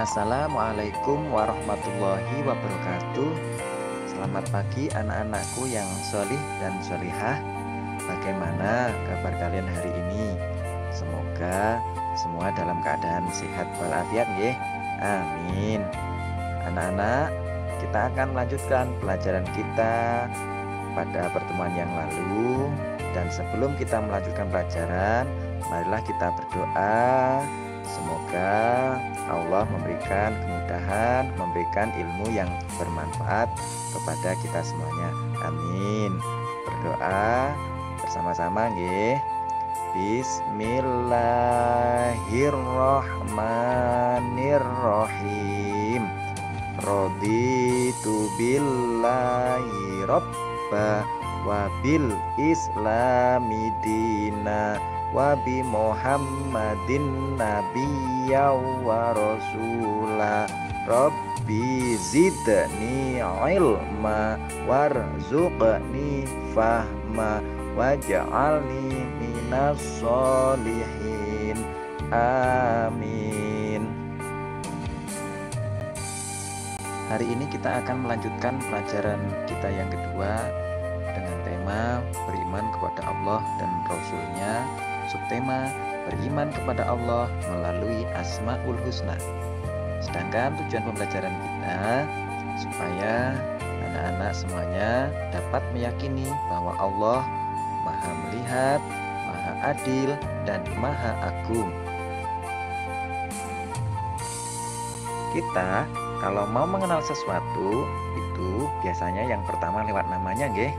Assalamualaikum warahmatullahi wabarakatuh. Selamat pagi anak-anakku yang solih dan solihah. Bagaimana kabar kalian hari ini? Semoga semua dalam keadaan sehat walafiat nggih. Amin. Anak-anak, kita akan melanjutkan pelajaran kita pada pertemuan yang lalu. Dan sebelum kita melanjutkan pelajaran, marilah kita berdoa. Semoga Allah memberikan kemudahan, memberikan ilmu yang bermanfaat kepada kita semuanya. Amin. Berdoa bersama-sama nggih. Bismillahirrahmanirrahim. Raditu billahi robba wa bil islami dina wa bi Muhammadin nabiyya wa rasula. Rabbi zidni ilma warzuqni fahma waj'alni minas sholihin. Amin. Hari ini kita akan melanjutkan pelajaran kita yang kedua dengan tema beriman kepada Allah dan Rasul-Nya. Subtema beriman kepada Allah melalui Asmaul Husna. Sedangkan tujuan pembelajaran kita supaya anak-anak semuanya dapat meyakini bahwa Allah Maha melihat, Maha adil, dan Maha agung. Kita kalau mau mengenal sesuatu itu biasanya yang pertama lewat namanya nggih.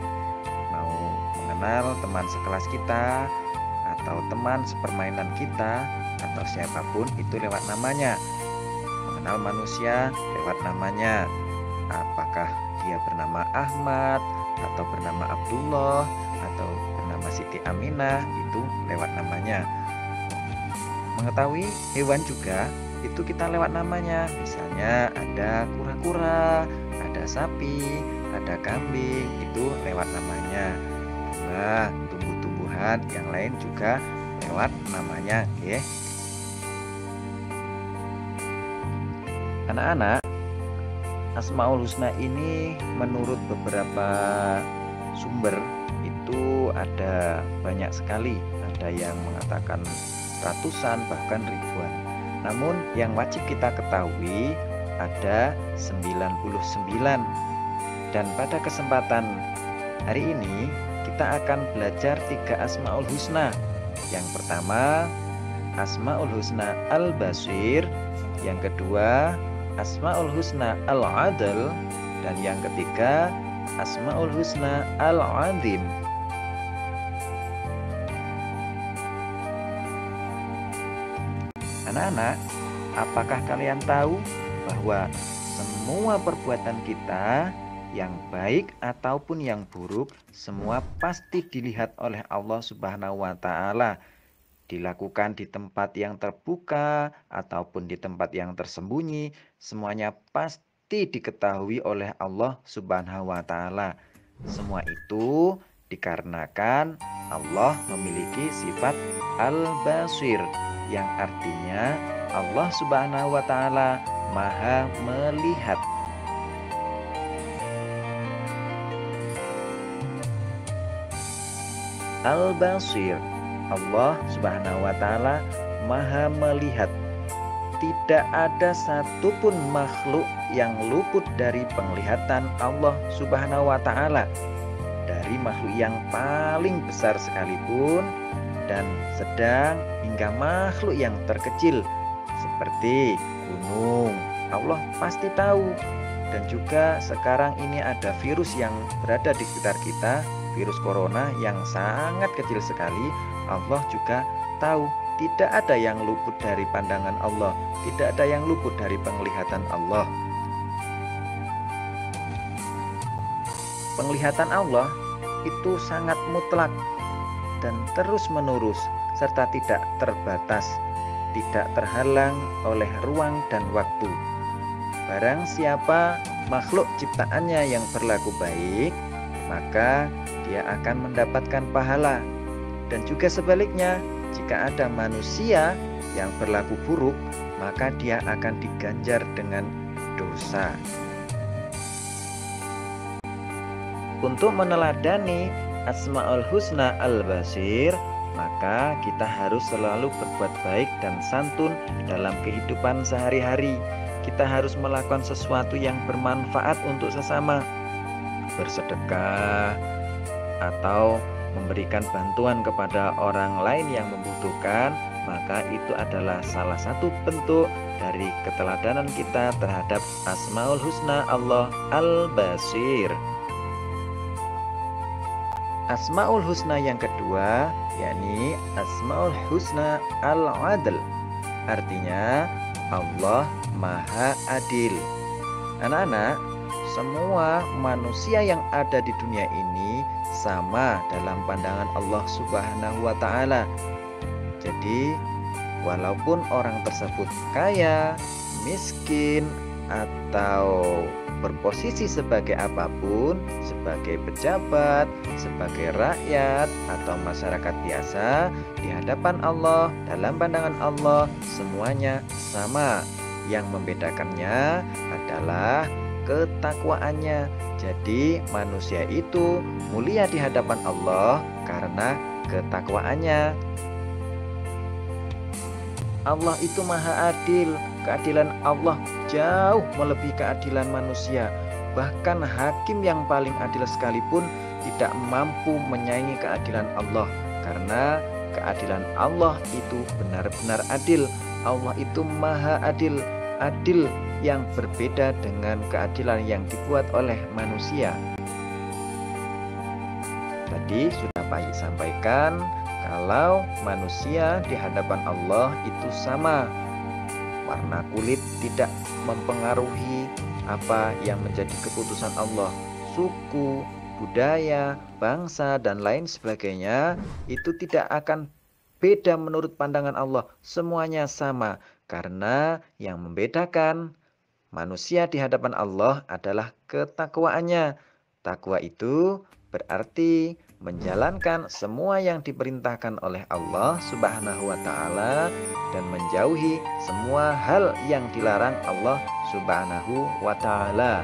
Mau mengenal teman sekelas kita atau teman sepermainan kita atau siapapun itu lewat namanya. Mengenal manusia lewat namanya. Apakah dia bernama Ahmad atau bernama Abdullah atau bernama Siti Aminah, itu lewat namanya. Mengetahui hewan juga itu kita lewat namanya. Misalnya ada kura-kura, ada sapi, ada kambing, itu lewat namanya. Nah, tumbuh-tumbuhan yang lain juga lewat namanya, oke. Anak-anak, Asmaul Husna ini menurut beberapa sumber itu ada banyak sekali. Ada yang mengatakan ratusan bahkan ribuan. Namun yang wajib kita ketahui ada 99. Dan pada kesempatan hari ini kita akan belajar 3 Asmaul Husna. Yang pertama Asmaul Husna Al-Basir, yang kedua Asmaul Husna Al-Adl, dan yang ketiga Asmaul Husna Al-Azim. Anak-anak, apakah kalian tahu bahwa semua perbuatan kita yang baik ataupun yang buruk semua pasti dilihat oleh Allah Subhanahu wa taala. Dilakukan di tempat yang terbuka ataupun di tempat yang tersembunyi, semuanya pasti diketahui oleh Allah Subhanahu wa taala. Semua itu dikarenakan Allah memiliki sifat Al-Basir, yang artinya Allah Subhanahu wa taala Maha melihat. Al-Basir, Allah Subhanahu wa taala Maha melihat. Tidak ada satupun makhluk yang luput dari penglihatan Allah Subhanahu wa taala. Dari makhluk yang paling besar sekalipun dan sedang hingga makhluk yang terkecil seperti gunung, Allah pasti tahu. Dan juga sekarang ini ada virus yang berada di sekitar kita, virus corona yang sangat kecil sekali. Allah juga tahu. Tidak ada yang luput dari pandangan Allah, tidak ada yang luput dari penglihatan Allah. Penglihatan Allah itu sangat mutlak dan terus menerus serta tidak terbatas, tidak terhalang oleh ruang dan waktu. Barang siapa makhluk ciptaannya yang berlaku baik, maka dia akan mendapatkan pahala. Dan juga sebaliknya, jika ada manusia yang berlaku buruk, maka dia akan diganjar dengan dosa. Untuk meneladani Asmaul Husna Al-Basir, maka kita harus selalu berbuat baik dan santun dalam kehidupan sehari-hari. Kita harus melakukan sesuatu yang bermanfaat untuk sesama, bersedekah atau memberikan bantuan kepada orang lain yang membutuhkan, maka itu adalah salah satu bentuk dari keteladanan kita terhadap Asmaul Husna Allah Al-Basir. Asmaul Husna yang kedua yakni Asmaul Husna Al-Adl, artinya Allah Maha Adil. Anak-anak, semua manusia yang ada di dunia ini sama dalam pandangan Allah Subhanahu wa Ta'ala. Jadi, walaupun orang tersebut kaya, miskin, atau berposisi sebagai apapun, sebagai pejabat, sebagai rakyat, atau masyarakat biasa, di hadapan Allah, dalam pandangan Allah, semuanya sama. Yang membedakannya adalah ketakwaannya. Jadi manusia itu mulia di hadapan Allah karena ketakwaannya. Allah itu maha adil. Keadilan Allah jauh melebihi keadilan manusia. Bahkan hakim yang paling adil sekalipun tidak mampu menyaingi keadilan Allah, karena keadilan Allah itu benar-benar adil. Allah itu maha adil, adil yang berbeda dengan keadilan yang dibuat oleh manusia. Tadi sudah Pak sampaikan kalau manusia di hadapan Allah itu sama. Warna kulit tidak mempengaruhi apa yang menjadi keputusan Allah. Suku, budaya, bangsa, dan lain sebagainya itu tidak akan beda menurut pandangan Allah. Semuanya sama, karena yang membedakan manusia di hadapan Allah adalah ketakwaannya. Takwa itu berarti menjalankan semua yang diperintahkan oleh Allah Subhanahu wa Ta'ala dan menjauhi semua hal yang dilarang Allah Subhanahu wa Ta'ala.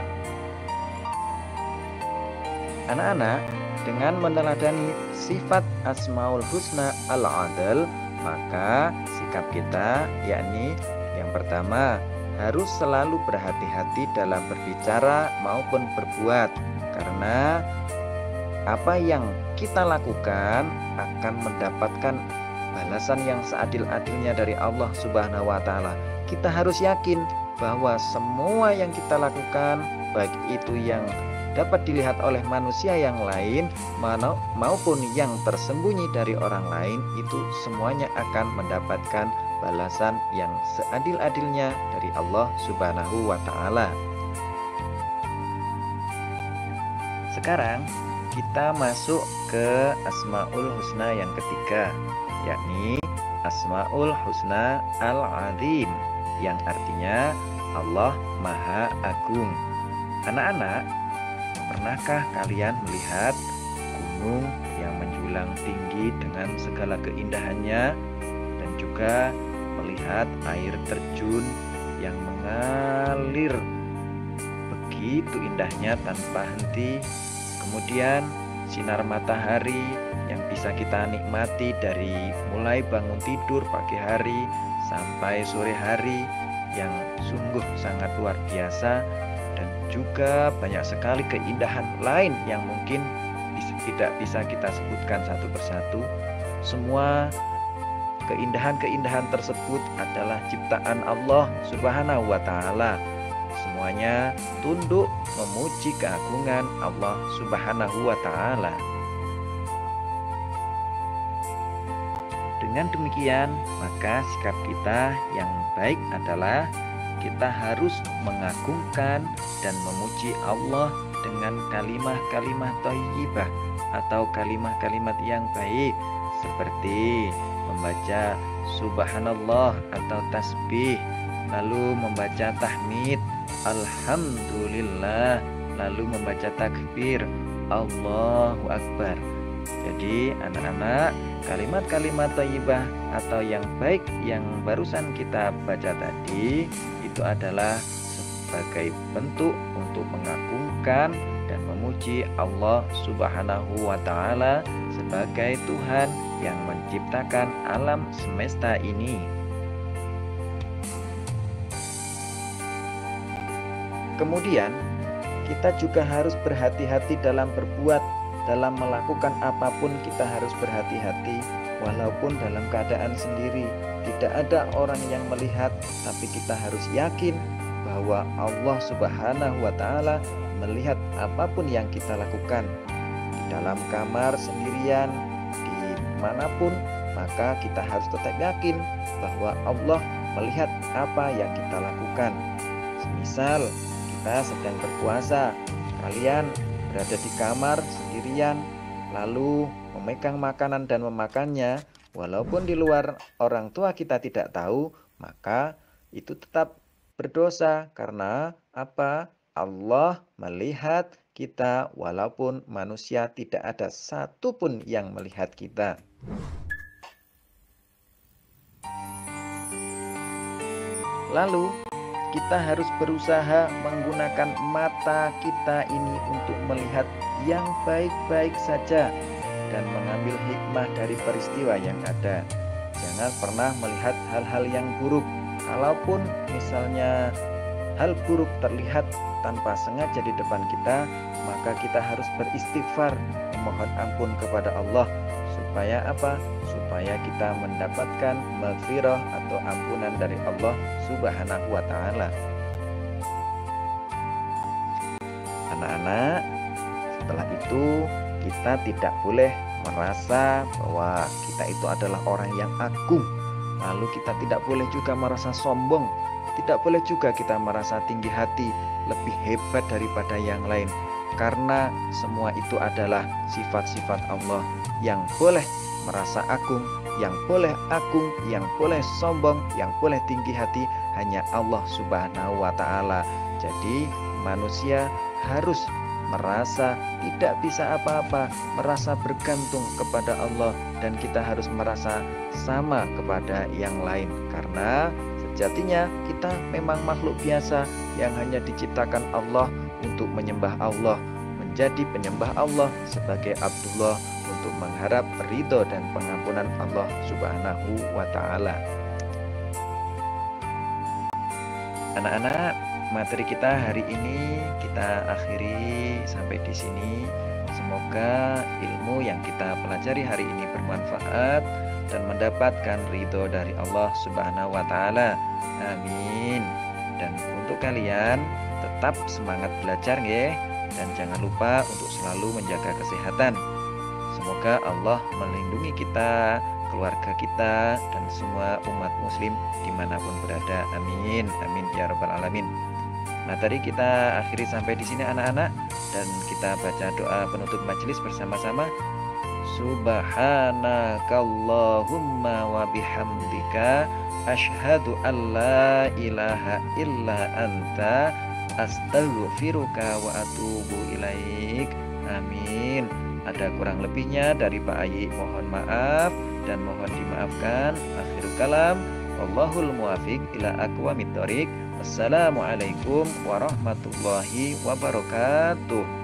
Anak-anak, dengan meneladani sifat Asmaul Husna Al-Adl, maka sikap kita yakni yang pertama, harus selalu berhati-hati dalam berbicara maupun berbuat, karena apa yang kita lakukan akan mendapatkan balasan yang seadil-adilnya dari Allah Subhanahu wa Ta'ala. Kita harus yakin bahwa semua yang kita lakukan, baik itu yang dapat dilihat oleh manusia yang lain maupun yang tersembunyi dari orang lain, itu semuanya akan mendapatkan balasan yang seadil-adilnya dari Allah Subhanahu wa Ta'ala. Sekarang kita masuk ke Asmaul Husna yang ketiga, yakni Asmaul Husna Al-Azim, yang artinya Allah Maha Agung. Anak-anak, pernahkah kalian melihat gunung yang menjulang tinggi dengan segala keindahannya, dan juga melihat air terjun yang mengalir begitu indahnya tanpa henti? Kemudian sinar matahari yang bisa kita nikmati dari mulai bangun tidur pagi hari sampai sore hari yang sungguh sangat luar biasa, dan juga banyak sekali keindahan lain yang mungkin tidak bisa kita sebutkan satu persatu. Semua keindahan-keindahan tersebut adalah ciptaan Allah Subhanahu wa Ta'ala. Semuanya tunduk memuji keagungan Allah Subhanahu wa Ta'ala. Dengan demikian, maka sikap kita yang baik adalah kita harus mengagungkan dan memuji Allah dengan kalimat-kalimat thayyibah atau kalimat-kalimat yang baik, seperti membaca subhanallah atau tasbih, lalu membaca tahmid alhamdulillah, lalu membaca takbir Allahu Akbar. Jadi anak-anak, kalimat-kalimat thayyibah atau yang baik yang barusan kita baca tadi itu adalah sebagai bentuk untuk mengagungkan dan memuji Allah Subhanahu wa Ta'ala sebagai Tuhan yang menciptakan alam semesta ini. Kemudian, kita juga harus berhati-hati dalam berbuat, dalam melakukan apapun kita harus berhati-hati, walaupun dalam keadaan sendiri. Tidak ada orang yang melihat, tapi kita harus yakin bahwa Allah Subhanahu wa Ta'ala melihat apapun yang kita lakukan. Di dalam kamar sendirian, dimanapun, maka kita harus tetap yakin bahwa Allah melihat apa yang kita lakukan. Semisal kita sedang berpuasa, kalian berada di kamar sendirian, lalu memegang makanan dan memakannya, walaupun di luar orang tua kita tidak tahu, maka itu tetap berdosa. Karena apa? Allah melihat kita walaupun manusia tidak ada satupun yang melihat kita. Lalu kita harus berusaha menggunakan mata kita ini untuk melihat yang baik-baik saja dan mengambil hikmah dari peristiwa yang ada. Jangan pernah melihat hal-hal yang buruk. Kalaupun misalnya hal buruk terlihat tanpa sengaja di depan kita, maka kita harus beristighfar, memohon ampun kepada Allah. Supaya apa? Supaya kita mendapatkan maghfirah atau ampunan dari Allah Subhanahu wa Ta'ala. Anak-anak, setelah itu kita tidak boleh merasa bahwa kita itu adalah orang yang agung. Lalu kita tidak boleh juga merasa sombong. Tidak boleh juga kita merasa tinggi hati, lebih hebat daripada yang lain. Karena semua itu adalah sifat-sifat Allah. Yang boleh merasa agung, yang boleh sombong, yang boleh tinggi hati hanya Allah Subhanahu wa Ta'ala. Jadi manusia harus merasa tidak bisa apa-apa, merasa bergantung kepada Allah, dan kita harus merasa sama kepada yang lain. Karena sejatinya kita memang makhluk biasa yang hanya diciptakan Allah untuk menyembah Allah, menjadi penyembah Allah sebagai Abdullah untuk mengharap ridho dan pengampunan Allah Subhanahu wa Ta'ala. Anak-anak, materi kita hari ini kita akhiri sampai di sini. Semoga ilmu yang kita pelajari hari ini bermanfaat dan mendapatkan ridho dari Allah Subhanahu wa Ta'ala. Amin. Dan untuk kalian tetap semangat belajar nggih, dan jangan lupa untuk selalu menjaga kesehatan. Semoga Allah melindungi kita, keluarga kita, dan semua umat muslim dimanapun berada. Amin. Amin ya rabbal alamin. Materi kita akhiri sampai di sini anak-anak, dan kita baca doa penutup majelis bersama-sama. Subhanakallahumma wa bihamdika asyhadu an la ilaha illa anta astaghfiruka wa atubu ilaik. Amin. Ada kurang lebihnya dari Pak Ayi, mohon maaf dan mohon dimaafkan. Akhirul kalam, wallahul muwafiq ila aqwamit thoriq. Wassalamualaikum warahmatullahi wabarakatuh.